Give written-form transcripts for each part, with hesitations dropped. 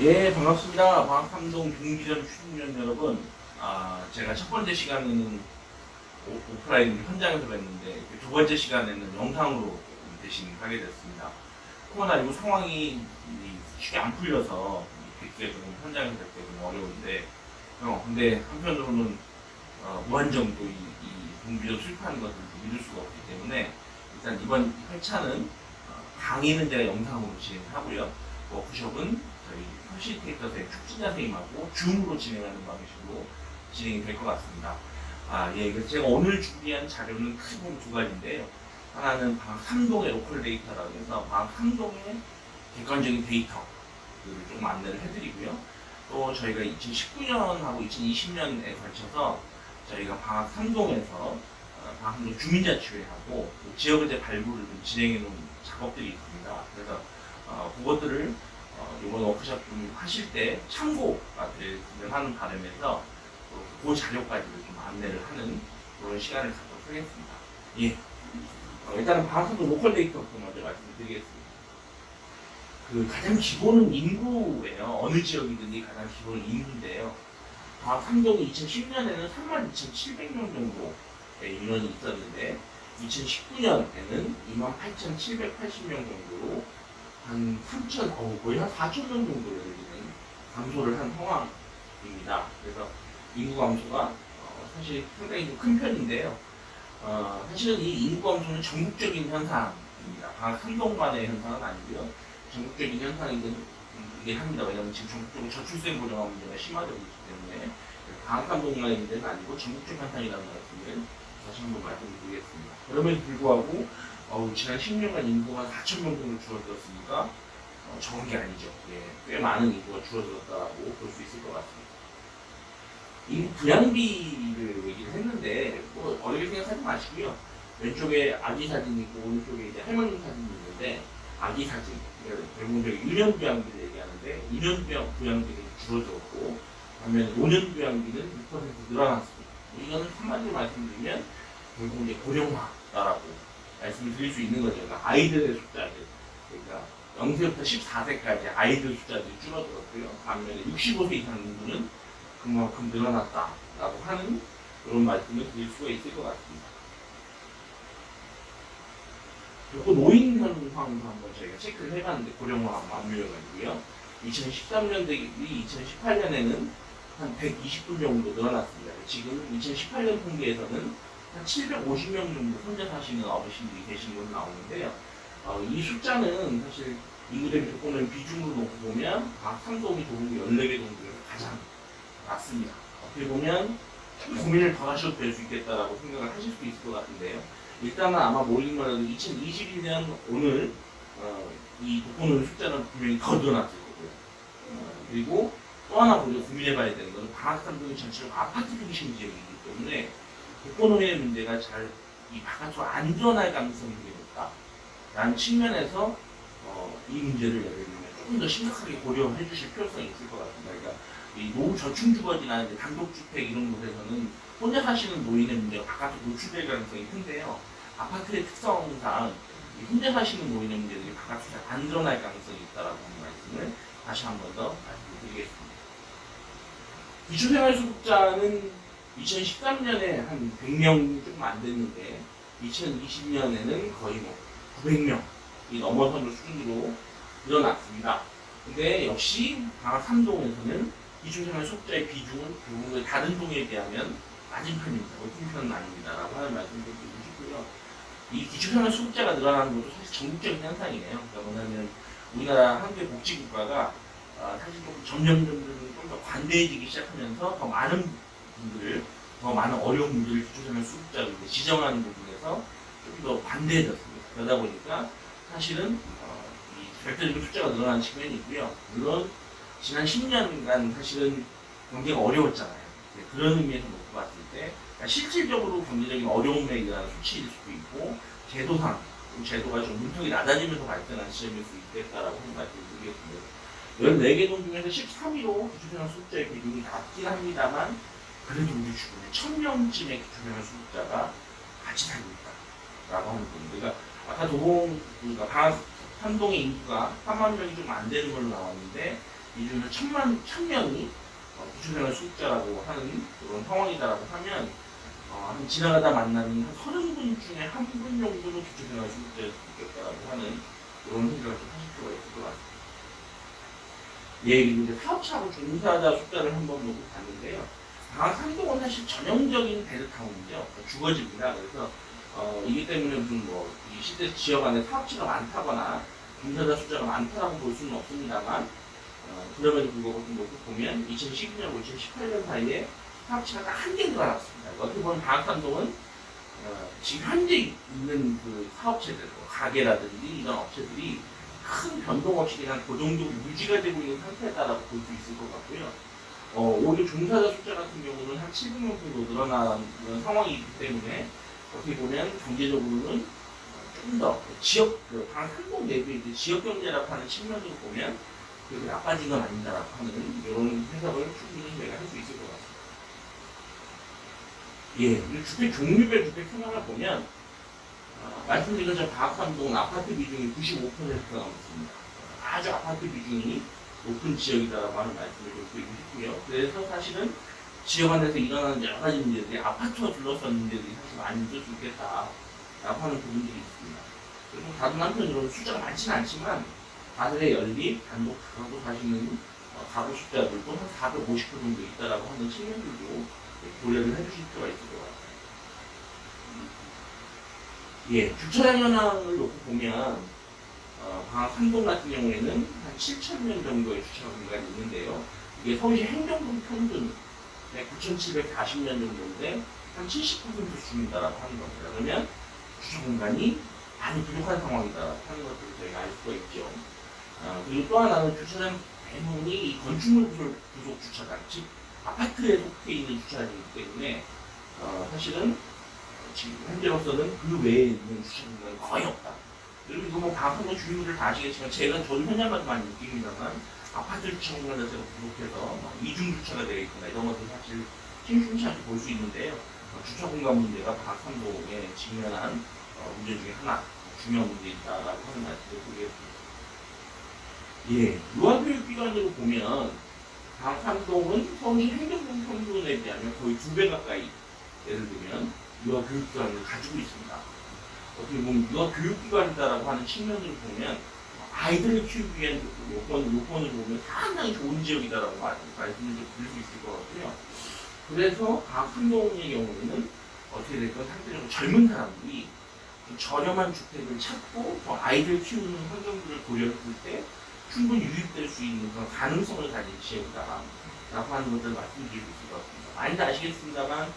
예, 반갑습니다. 방학탐동 중기전 추진위원 여러분. 제가 첫 번째 시간에는 오프라인 현장에서 뵀는데, 두 번째 시간에는 영상으로 대신 하게 됐습니다. 코로나19 상황이 쉽게 안 풀려서 뵙기가 좀 현장에서 뵙기가 좀 어려운데, 근데 한편으로는 무한정도 이 동기전 수립하는 것을 믿을 수가 없기 때문에, 일단 이번 8차는 강의는 제가 영상으로 진행하고요. 워크숍은 저희 퍼시테이터의 축진자 선생님하고 줌으로 진행하는 방식으로 진행이 될 것 같습니다. 그래서 제가 오늘 준비한 자료는 크게 두 가지인데요. 하나는 방학 3동의 로컬 데이터라고 해서 방학 3동의 객관적인 데이터를 조금 안내를 해드리고요. 또 저희가 2019년하고 2020년에 걸쳐서 저희가 방학 3동에서 방학 3동 주민자치회하고 지역의제 발굴을 좀 진행해 놓은 작업들이 있습니다. 그래서 그것들을 이번 워크숍 좀 하실 때 참고가 되면 하는 바람에서 그 자료까지도 좀 안내를 하는 그런 시간을 갖도록 하겠습니다. 예. 일단은 방학도 로컬 데이터부터 먼저 말씀드리겠습니다. 가장 기본은 인구예요. 어느 지역이든지 가장 기본은 인구인데요. 방학 3동이 2010년에는 32,700명 정도의 인원이 있었는데 2019년에는 28,780명 정도로 한 3천, 거의 한 4천 명 정도를 감소를 한 상황입니다. 그래서 인구 감소가 사실 상당히 좀 큰 편인데요. 사실은 이 인구 감소는 전국적인 현상입니다. 방학 3동만의 현상은 아니고요. 전국적인 현상이긴 합니다. 왜냐하면 지금 전국적으로 저출생 고령화 문제가 심화되고 있기 때문에 방학 3동만의 문제는 아니고 전국적 현상이라는 말씀을 다시 한번 말씀드리겠습니다. 그럼에도 불구하고 지난 10년간 인구가 4천 명 정도 줄어들었으니까 적은 게 아니죠. 꽤 많은 인구가 줄어들었다고 볼 수 있을 것 같습니다. 인구 분양비를 얘기를 했는데 어렵게 생각하지 마시고요. 왼쪽에 아기 사진이 있고 오른쪽에 이제 할머니 사진이 있는데 아기 사진, 대부분 유년 부양비를 얘기하는데 유년 부양비는 줄어들었고 반면에 노년 부양비는 6% 늘어났습니다. 이거는 한마디로 말씀드리면 결국 이제 고령화다라고 말씀을 드릴 수 있는 거죠. 그러니까 아이들의 숫자들, 그러니까 0세부터 14세까지 아이들 숫자들이 줄어들었고요. 반면에 65세 이상 인구는 그만큼 늘어났다라고 하는 그런 말씀을 드릴 수가 있을 것 같습니다. 그리고 노인 현황도 한번 저희가 체크를 해봤는데 고령화 맞물려가지고요. 2013년 대비 2018년에는 한 120분 정도 늘어났습니다. 지금 2018년 통계에서는 한 750명 정도 혼자 사시는 어르신들이 계신 걸로 나오는데요. 이 숫자는 사실 인구 대비 조건을 비중으로 놓고 보면 각 3동이 도봉구 14개 동중에서 가장 낮습니다. 어떻게 보면 고민을 더 하셔도 될 수 있겠다라고 생각을 하실 수도 있을 것 같은데요. 일단은 아마 모르는 거라도 2021년 오늘 이 독거노인 숫자는 분명히 더 늘어났을 거고요. 그리고 또 하나 우리가 고민해봐야 되는 것은 방학 3동이 전체적으로 아파트 중심 지역이기 때문에 독거노인의 문제가 잘 이 바깥으로 안전할 가능성이 되게 높다라는 측면에서 이 문제를 예를 들면 조금 더 심각하게 고려해 주실 필요성이 있을 것 같습니다. 그러니까 이 노후 저층 주거지나 단독주택 이런 곳에서는 혼자 사시는 노인의 문제가 바깥으로 노출될 가능성이 큰데요. 아파트의 특성상 혼자 사시는 노인의 문제들이 바깥으로 잘 안 드러날 가능성이 있다라고 하는 말씀을 다시 한 번 더 말씀드리겠습니다. 기초생활수급자는 2013년에 한 100명 조금 안 됐는데 2020년에는 거의 900명이 넘어서는 수준으로 늘어났습니다. 근데 역시 방학 3동에서는 기초생활수급자의 비중은 대부분 다른 동에 비하면 낮은 편입니다. 높은 편은 아닙니다라고 하는 말씀을 드리고 싶고요. 이 기초생활수급자가 늘어나는 것도 사실 전국적인 현상이에요. 그러니까 뭐냐면 우리나라 한국의 복지국가가 사실 조금 점점 좀 더 관대해지기 시작하면서 더 많은 분들을, 더 많은 어려운 분들을 기초생활 수급자로 지정하는 부분에서 조금 더 관대해졌습니다. 그러다 보니까 사실은 이 절대적인 숫자가 늘어나는 측면이 있고요. 물론 지난 10년간 사실은 경제가 어려웠잖아요. 그런 의미에서 놓고 봤을 때 그러니까 실질적으로 경제적인 어려움에 의한 수치일 수도 있고 제도상 제도가 좀 문턱이 낮아지면서 발생한 시점일 수 있겠다라고 말씀드리겠습니다. 14개 동 중에서 13위로 기초생활 수급자의 비중이 낮긴 합니다만 그래도 우리 주변에 1000명쯤의 기초생활 수급자가 같이 살고 있다라고 하는 겁니다. 그러니까 아까 도봉, 그러니까 방학 3동의 인구가 3만 명이 좀 안 되는 걸로 나왔는데 이 중에서 1000명이 기초생활 수급자라고 하는 그런 상황이다라고 하면 한 지나가다 만나는 한 30분 중에 한 분 정도는 기초생활 수급자였을 겠다라고 하는 그런 생각을 좀 하실 필요가 있을 것 같습니다. 예, 그리고 이제 사업자하고 종사자 숫자를 한번 놓고 봤는데요. 방학 한동은 사실 전형적인 베드타운이죠. 주거지입니다. 그래서 이기 때문에 무슨 이 시대 지역 안에 사업체가 많다거나 종사자 숫자가 많다라고 볼 수는 없습니다만 그럼에도 불구하고 좀 놓고 보면 2012년하고 2018년 사이에 사업체가 딱 한 개 늘어났습니다. 어떻게 보면 방학한동은 지금 현재 있는 그 사업체들, 가게라든지 이런 업체들이 큰 변동 없이 그냥 그 정도 유지가 되고 있는 상태다라고 볼 수 있을 것 같고요. 오히려 종사자 숫자 같은 경우는 한 700명 정도 늘어나는 상황이기 때문에 어떻게 보면 경제적으로는 좀 더 지역, 방산동 내부의 지역 경제라고 하는 측면으로 보면 그렇게 나빠진 건 아닌다라고 하는 이런 해석을 충분히 저희가 할 수 있을 것 같습니다. 예, 주택 종류별 주택 현황을 보면 말씀드린 것처럼 방학산동은 아파트 비중이 95%가 넘습니다. 아주 아파트 비중이 높은 지역이다라고 하는 말씀을 좀 드리고 싶고요. 그래서 사실은 지역 안에서 일어나는 여러 가지 문제들이 아파트와 둘러싼 문제들이 사실 많이 있을 수 있겠다라고 하는 부분들이 있습니다. 그리고 다른 한편으로는 숫자가 많지는 않지만 다들의 연립, 단독 가구 사시는 가구 숫자들도 한 450% 정도 있다라고 하는 측면들도 고려를 해주실 필요가 있을 것 같아요. 예, 주차장 현황을 놓고 보면 방학 한동 같은 경우에는 한 7,000명 정도의 주차 공간이 있는데요. 이게 서울시 행정동 평균 9,740명 정도인데 한 70% 수준이다라고 하는 겁니다. 그러면 주차 공간이 많이 부족한 상황이다라고 하는 것들을 저희가 알 수가 있죠. 그리고 또 하나는 주차장 대부분이 건축물 부속 주차장, 즉 아파트에 속해 있는 주차장이기 때문에 사실은 지금 현재로서는 그 외에 있는 주차 공간이 거의 없다. 그리고 이거 방학한동 주민분들 다 아시겠지만 저는 현장마다 많이 느낍니다만 아파트 주차 공간 자체가 부족해서 이중 주차가 되어 있거나 이런 것들 사실 심심치 않게 볼 수 있는데요. 주차 공간 문제가 방학한동에 직면한 문제 중에 하나, 중요한 문제이다라고 하는 말씀을 드리겠습니다. 예, 유아교육기관으로 보면 방학한동은 서울시 행정동 평균에 비하면 거의 2배 가까이 예를 들면 유아교육기관을 가지고 있습니다. 어떻게 보면 유아교육기관이다라고 하는 측면으로 보면 아이들을 키우기 위한 요건을 보면 상당히 좋은 지역이다라고 말씀을 드릴 수 있을 것 같고요. 그래서 방학한동의 경우에는 어떻게 될까 상대적으로 젊은 사람들이 저렴한 주택을 찾고 아이들 키우는 환경들을 고려했을 때 충분히 유입될 수 있는 그런 가능성을 가진 지역이다라고 하는 것들을 말씀드리고 있을 것 같습니다. 많이들 아시겠습니다만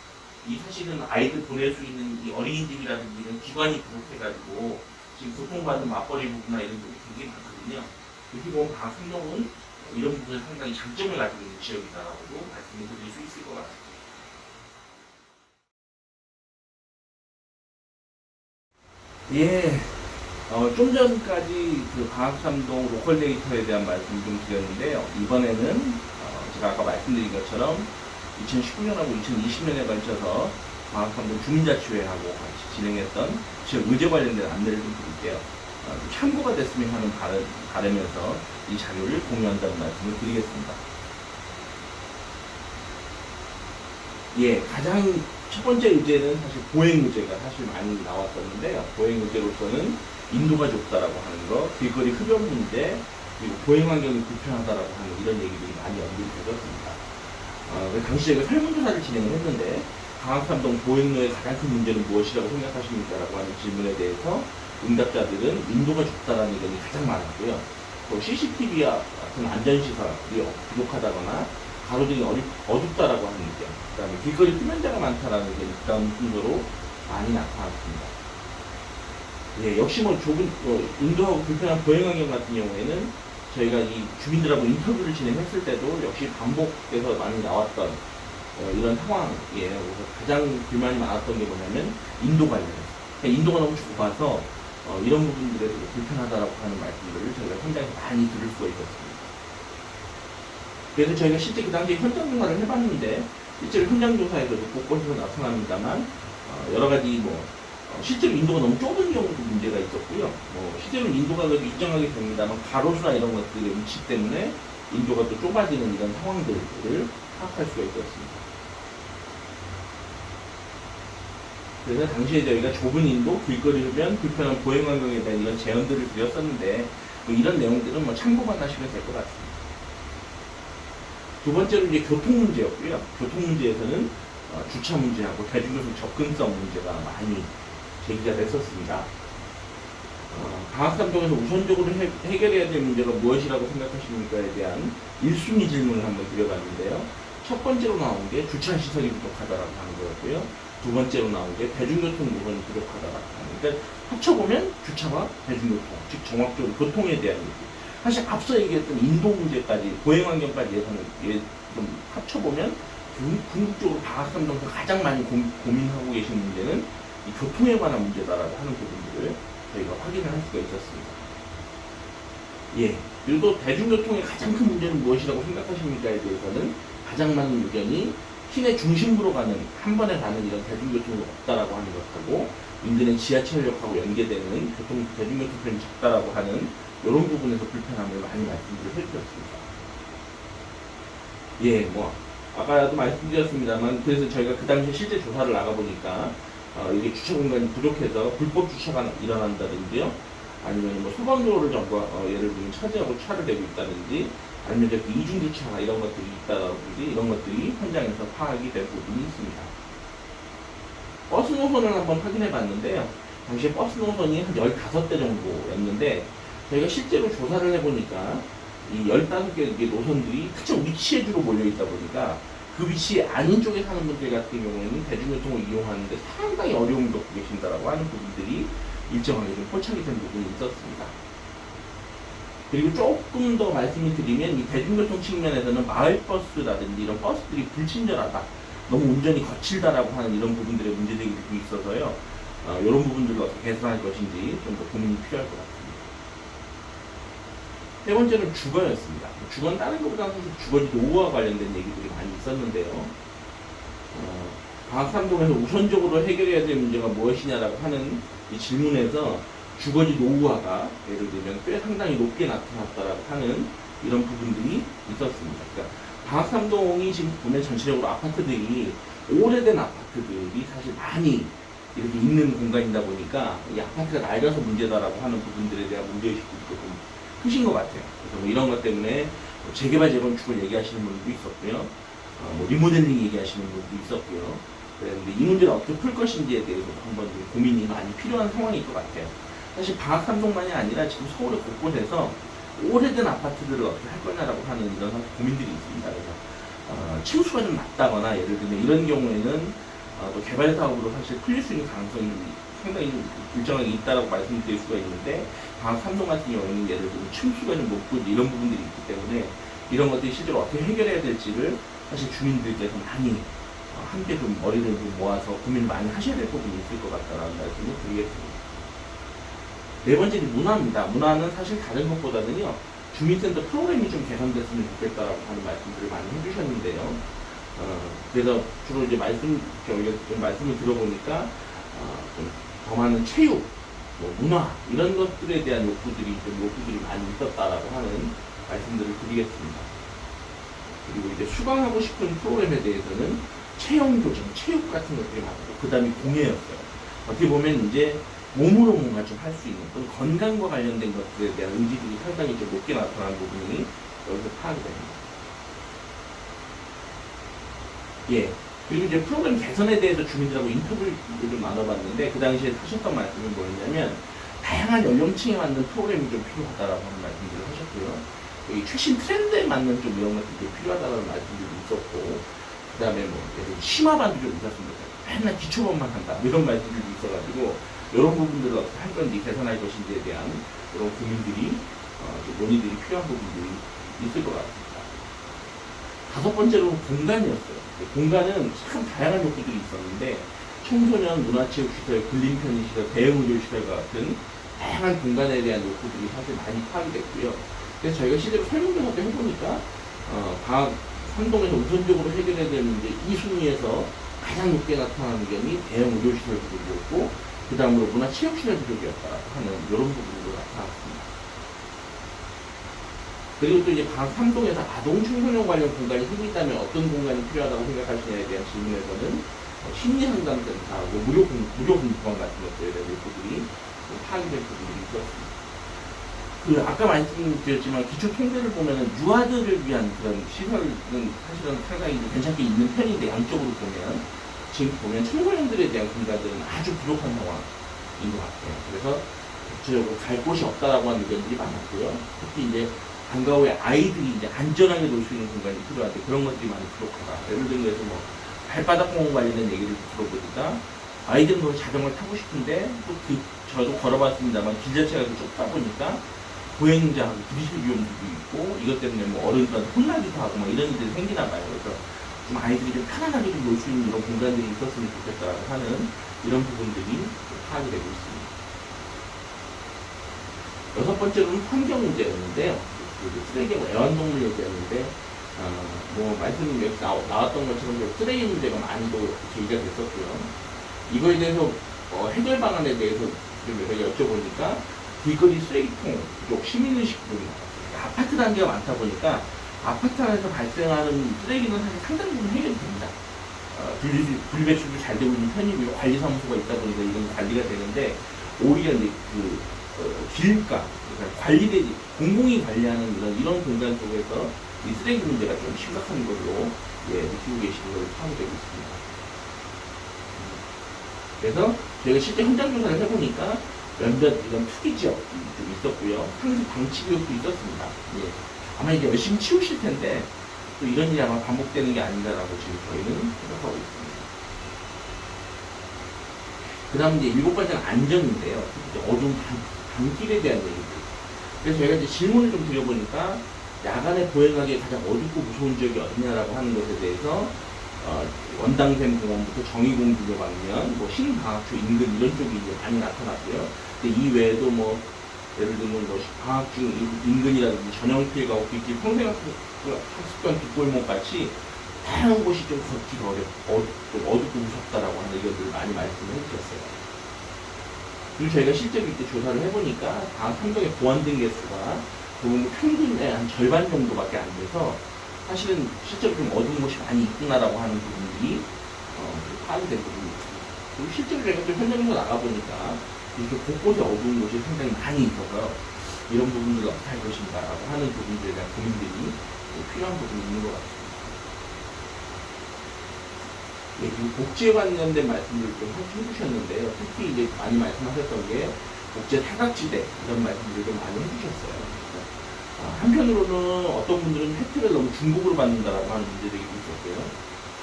이 사실은 아이들 보낼 수 있는 이 어린이집이라든지 이런 기관이 부족해가지고 지금 고통받는 맞벌이 부부나 이런 분들이 굉장히 많거든요. 이렇게 보면 방학한동은 이런 부분에 상당히 장점을 가지고 있는 지역이다라고 말씀을 드릴 수 있을 것 같습니다. 예, 좀 전까지 그 방학산동 로컬 데이터에 대한 말씀 좀 드렸는데요. 이번에는 제가 아까 말씀드린 것처럼 2019년하고 2020년에 걸쳐서 방학산동 주민자치회하고 같이 진행했던 지역 의제 관련된 안내를 좀 드릴게요. 참고가 됐으면 하는 바라면서 이 자료를 공유한다는 말씀을 드리겠습니다. 예, 가장 첫 번째 의제는 사실 보행 의제가 사실 많이 나왔었는데요. 보행 의제로서는 인도가 좁다라고 하는 거, 길거리 흡연 문제, 그리고 보행 환경이 불편하다라고 하는 이런 얘기들이 많이 언급이 되었습니다. 당시 저희가 설문조사를 진행을 했는데 방학산동 보행로의 가장 큰 문제는 무엇이라고 생각하십니까? 라고 하는 질문에 대해서 응답자들은 인도가 좁다라는 의견이 가장 많았고요. 또 CCTV와 같은 안전시설이 부족하다거나 가로등이 어둡다라고 하는 의견, 그 다음에 길거리 흡연자가 많다라는 의견이 그 다음 순서로 많이 나타났습니다. 예, 역시 좁은 인도하고 불편한 보행 환경 같은 경우에는 저희가 이 주민들하고 인터뷰를 진행했을 때도 역시 반복돼서 많이 나왔던 이런 상황이에요. 그래서 가장 불만이 많았던 게 뭐냐면 인도 관련해서 인도가 너무 좁아서 이런 부분들에서 불편하다라고 하는 말씀들을 저희가 현장에서 많이 들을 수가 있었습니다. 그래서 저희가 실제 그 당시에 현장 조사를 해봤는데 실제로 현장 조사에서도 곳곳에서 나타납니다만 여러 가지 실제로 인도가 너무 좁은 경우도 문제가 있었고요. 실제로 인도가 그래도 인정하게 됩니다만 가로수나 이런 것들의 위치 때문에 인도가 또 좁아지는 이런 상황들을 파악할 수가 있었습니다. 그래서 당시에 저희가 좁은 인도, 길거리면 불편한 보행 환경에 대한 이런 제언들을 드렸었는데 뭐 이런 내용들은 뭐 참고만 하시면 될 것 같습니다. 두 번째로 이제 교통 문제였고요. 교통 문제에서는 주차 문제하고 대중교통 접근성 문제가 많이 제기가 됐었습니다. 방학삼동에서 우선적으로 해결해야 될 문제가 무엇이라고 생각하십니까에 대한 1순위 질문을 한번 드려봤는데요. 첫 번째로 나온 게 주차시설이 부족하다라고 하는 거였고요. 두 번째로 나온 게 대중교통 노선이 부족하다라고 하는 거예요. 그러니까 합쳐보면 주차와 대중교통, 즉 정확적으로 교통에 대한 얘기. 사실 앞서 얘기했던 인도 문제까지, 보행환경까지 좀 합쳐보면 궁극적으로 방학삼동에서 가장 많이 고민하고 계신 문제는 이 교통에 관한 문제다라고 하는 부분들을 저희가 확인을 할 수가 있었습니다. 예. 그리고 대중교통의 가장 큰 문제는 무엇이라고 생각하십니까에 대해서는 가장 많은 의견이 시내 중심부로 가는, 한 번에 가는 이런 대중교통이 없다라고 하는 것하고 인근의 지하철역하고 연계되는 대중교통편이 작다라고 하는 이런 부분에서 불편함을 많이 말씀드려 드렸습니다. 예, 뭐 아까도 말씀드렸습니다만 그래서 저희가 그 당시에 실제 조사를 나가보니까 이게 주차 공간이 부족해서 불법 주차가 일어난다든지요, 아니면 뭐 소방도로를 예를 들면 차지하고 차를 대고 있다든지, 아니면 이렇게 이중 주차나 이런 것들이 있다든지 이런 것들이 현장에서 파악이 된 부분이 있습니다. 버스 노선을 한번 확인해 봤는데요. 당시에 버스 노선이 한 15대 정도였는데 저희가 실제로 조사를 해보니까 이 15개 노선들이 특정 위치에 주로 몰려있다 보니까 그 위치에 아닌 쪽에 사는 분들 같은 경우에는 대중교통을 이용하는데 상당히 어려움을 겪고 계신다라고 하는 부분들이 일정하게 좀 포착이 된 부분이 있었습니다. 그리고 조금 더 말씀을 드리면 이 대중교통 측면에서는 마을버스라든지 이런 버스들이 불친절하다, 너무 운전이 거칠다라고 하는 이런 부분들의 문제들이 있어서요. 이런 부분들을 어떻게 개선할 것인지 좀 더 고민이 필요할 것 같습니다. 세 번째는 주거였습니다. 주거는 다른 것보다 사실 주거지 노후와 관련된 얘기들이 많이 있었는데요. 방학삼동에서 우선적으로 해결해야 될 문제가 무엇이냐라고 하는 이 질문에서 주거지 노후화가 예를 들면 꽤 상당히 높게 나타났다라고 하는 이런 부분들이 있었습니다. 그러니까 방학삼동이 지금 보면 전체적으로 아파트들이 오래된 아파트들이 사실 많이 이렇게 있는 공간이다 보니까 이 아파트가 낡아서 문제다라고 하는 부분들에 대한 문제의식도 조금 크신 것 같아요. 그래서 뭐 이런 것 때문에 재개발 재건축을 얘기하시는 분들도 있었고요. 뭐 리모델링 얘기하시는 분들도 있었고요. 그런데 이 문제를 어떻게 풀 것인지에 대해서 한번 고민이 많이 필요한 상황일 것 같아요. 사실 방학삼동만이 아니라 지금 서울의 곳곳에서 오래된 아파트들을 어떻게 할 거냐라고 하는 이런 고민들이 있습니다. 그래서 층수가 좀 낮다거나 예를 들면 이런 경우에는 또 개발 사업으로 사실 풀릴 수 있는 가능성이 상당히 일정하게 있다라고 말씀드릴 수가 있는데, 방학삼동 같은 경우에는 예를 들면 층수가 좀 높고 이런 부분들이 있기 때문에 이런 것들이 실제로 어떻게 해결해야 될지를 사실 주민들께서 많이 함께 좀 머리를 좀 모아서 고민을 많이 하셔야 될 부분이 있을 것 같다라는 말씀을 드리겠습니다. 네 번째는 문화입니다. 문화는 사실 다른 것보다는요, 주민센터 프로그램이 좀 개선됐으면 좋겠다라고 하는 말씀들을 많이 해주셨는데요. 그래서 주로 이제 저희가 좀 말씀을 들어보니까 좀 더 많은 체육, 뭐 문화 이런 것들에 대한 욕구들이 많이 있었다라고 하는 말씀들을 드리겠습니다. 그리고 이제 수강하고 싶은 프로그램에 대해서는 체험교정, 체육 같은 것들이 많고, 그 다음에 공예였어요. 어떻게 보면 이제 몸으로 뭔가 좀 할 수 있는 또는 건강과 관련된 것들에 대한 의지들이 상당히 좀 높게 나타나는 부분이 여기서 파악이 됩니다. 예. 그리고 이제 프로그램 개선에 대해서 주민들하고 인터뷰를 좀 나눠봤는데 그 당시에 하셨던 말씀이 뭐였냐면 다양한 연령층에 맞는 프로그램이 좀 필요하다라고 하는 말씀들을 하셨고요. 이 최신 트렌드에 맞는 좀 이런 것들이 좀 필요하다는 말씀들도 있었고, 그 다음에 뭐 심화반도 좀 있었습니다. 맨날 기초반만 한다 이런 말씀들도 있어가지고 이런 부분들을 어떻게 할 건지 개선할 것인지에 대한 이런 고민들이 좀 논의들이 필요한 부분들이 있을 것 같습니다. 다섯 번째로는 공간이었어요. 공간은 참 다양한 욕구들이 있었는데 청소년 문화체육시설, 근린편의시설, 대형의료시설 같은 다양한 공간에 대한 욕구들이 사실 많이 파악이 됐고요. 그래서 저희가 실제로 설문조사도 해보니까 방학삼동에서 우선적으로 해결해야 될 문제 2순위에서 가장 높게 나타나는 의견이 대형의료시설 부족이었고, 그 다음으로 문화체육시설 부족이었다 하는 이런 부분으로 나타났습니다. 그리고 또 이제 방학 3동에서 아동 청소년 관련 공간이 생긴다면 어떤 공간이 필요하다고 생각하시냐에 대한 질문에서는 심리상담센터, 무료 공부방 같은 것들에 대한 내부들이 파악이 될 부분이 있었습니다. 아까 말씀드렸지만 기초 통계를 보면은 유아들을 위한 그런 시설은 사실은 상당히 괜찮게 있는 편인데, 양쪽으로 보면 지금 보면 청소년들에 대한 공간들은 아주 부족한 상황인 것 같아요. 그래서 대체적으로 갈 곳이 없다라고 하는 의견들이 많았고요. 특히 이제 방과 후에 아이들이 이제 안전하게 놀 수 있는 공간이 필요한데 그런 것들이 많이 부족하다. 예를 들어서 뭐 발바닥 공원 관련된 얘기를 들어보니까 아이들은 뭐 자전거를 타고 싶은데 또 저도 걸어봤습니다만 길 자체가 좁다 보니까 보행자하고 부딪힐 위험도 있고, 이것 때문에 뭐 어른들한테 혼나기도 하고 뭐 이런 일들이 생기나 봐요. 그래서 좀 아이들이 좀 편안하게 좀 놀 수 있는 이런 공간들이 있었으면 좋겠다라고 하는 이런 부분들이 파악이 되고 있습니다. 여섯 번째로는 환경 문제였는데요. 쓰레기하고 애완동물 얘기였는데, 뭐 말씀이 여기 나왔던 것처럼 쓰레기 문제가 많이 또 제기가 됐었고요. 이거에 대해서 해결 방안에 대해서 좀 여쭤보니까 길거리 쓰레기통 쪽 시민의식 부분이 나왔어요. 아파트 단계가 많다 보니까 아파트 안에서 발생하는 쓰레기는 사실 상당 부분 해결이 됩니다. 분리배출도 잘 되고 있는 편이고요. 관리사무소가 있다 보니까 이런 관리가 되는데, 오히려 이제 길가, 그러니까 관리되지, 공공이 관리하는 이런 공간 속에서 이 쓰레기 문제가 좀 심각한 걸로 느끼고 계시는 걸로 파악이 되고 있습니다. 그래서 저희가 실제 현장 조사를 해보니까 몇몇 이런 투기 지역이 좀 있었고요. 항상 방치 구역도 있었습니다. 아마 이제 열심히 치우실 텐데 또 이런 일이 아마 반복되는 게 아닌가라고 지금 저희는 생각하고 있습니다. 그 다음 이제 일곱 번째는 안전인데요. 어두운 밤길에 대한 얘기들. 그래서 저희가 이제 질문을 좀 드려보니까 야간에 보행하기에 가장 어둡고 무서운 지역이 어디냐라고 하는 것에 대해서 원당샘 공원부터 정의공주로 방면, 뭐 신방학초 인근 이런 쪽이 이제 많이 나타났고요. 근데 이 외에도 뭐 예를 들면 뭐 방학중 인근이라든지 전형필과 옥길길 평생학습관 뒷골목 같이 다양한 곳이 좀 걷기가 좀 어둡고 무섭다라고 하는 의견들을 많이 말씀을 해주셨어요. 그리고 저희가 실제로 이렇게 조사를 해보니까 방학 3동의 보완된 개수가 평균의 한 절반 정도밖에 안 돼서 사실은 실제로 좀 어두운 곳이 많이 있구나라고 하는 부분들이 파악이 된 부분이 있습니다. 그리고 실제로 저희가 좀 현장에서 나가보니까 이렇게 곳곳에 어두운 곳이 상당히 많이 있어서 이런 부분들을 어떻게 할 것인가라고 하는 부분들에 대한 고민들이 필요한 부분이 있는 것 같습니다. 그리고 복지에 관련된 말씀들을 좀 해주셨는데요. 특히 이제 많이 말씀하셨던 게 복지 사각지대 이런 말씀들을 좀 많이 해주셨어요. 한편으로는 어떤 분들은 혜택을 너무 중복으로 받는다라고 하는 문제들이 있었고요.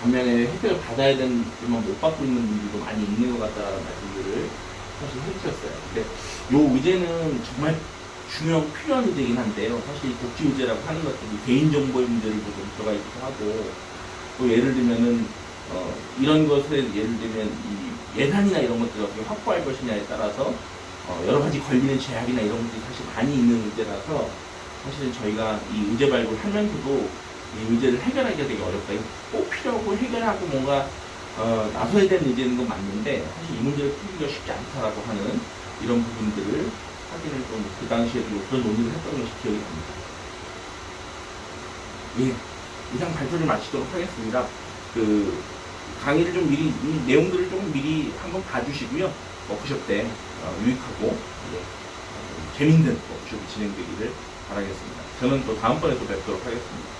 반면에 혜택을 받아야 되지만 못 받고 있는 분들도 많이 있는 것 같다라는 말씀들을 사실 해주셨어요. 근데 요 의제는 정말 중요하고 필요한 의제이긴 한데요. 사실 복지 의제라고 하는 것들이 개인정보의 문제들도 좀 들어가 있기도 하고, 또 예를 들면은 이런 것에 예를 들면 이 예산이나 이런 것들을 어떻게 확보할 것이냐에 따라서 여러 가지 걸리는 제약이나 이런 것들이 사실 많이 있는 의제라서 사실은 저희가 이 의제 발굴을 하면서도 이 의제를 해결하기가 되게 어렵다. 꼭 필요하고 해결하고 뭔가 나서야 되는 의제는 건 맞는데 사실 이 문제를 풀기가 쉽지 않다라고 하는 이런 부분들을 확인을 좀 그 당시에도 그런 논의를 했던 것이 기억이 납니다. 예, 이상 발표를 마치도록 하겠습니다. 강의를 좀 미리, 이 내용들을 좀 미리 한번 봐주시고요. 워크숍 때 유익하고 재밌는 워크숍이 진행되기를 바라겠습니다. 저는 또 다음번에 또 뵙도록 하겠습니다.